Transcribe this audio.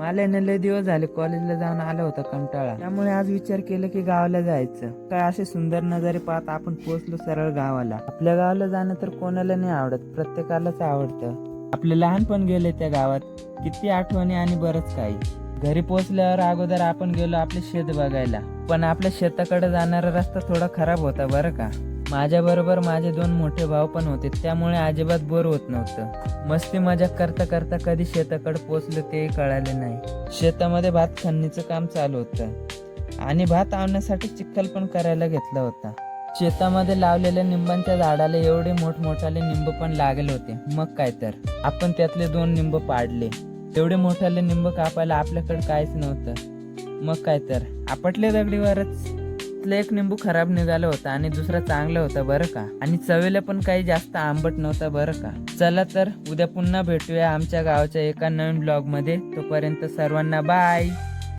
मला ना लय दिवस झाले कॉलेजला जाऊन आला होता कंटाळा, त्यामुळे आज विचार केला की गावाला जायचं. काय असे सुंदर नजारे पाहत आपण पोहोचलो सरळ गावाला. आपल्या गावाला जाणं तर कोणाला नाही आवडत, प्रत्येकालाच आवडतं. आपले लहानपण गेले त्या गावात, किती आठवणी आणि बरंच काही. घरी पोहोचल्यावर अगोदर आपण गेलो आपले शेत बघायला, पण आपल्या शेताकडे जाणारा रस्ता थोडा खराब होता बरं का. माझ्या बरोबर माझे 2 मोठे भाऊ पण होते, त्यामुळे अजिबात बोर होत नव्हतं. मस्ती मजाक करता करता कधी शेताकडे पोहोचलो तेही कळाले नाही. शेतामध्ये भात खणणीचं काम चालू होतं आणि भात आवण्यासाठी चिखल पण करायला घेतला होता. शेतामध्ये लावलेल्या निंबांच्या झाडाला एवढे मोठमोठाले निंब पण लागले होते. मग काय तर आपण त्यातले 2 निंब पाडले. एवढे मोठाले निंब कापायला आपल्याकडे काहीच नव्हतं. मग काय तर आपटले दगडीवरच. एक निंबू खराब निघाला होता आणि दुसरा चांगला होता बरं का. आणि चवीला पण काही जास्त आंबट नव्हता बरं का. चला तर उद्या पुन्हा भेटूया आमच्या गावाच्या एका नवीन ब्लॉग मध्ये. तोपर्यंत सर्वांना बाय.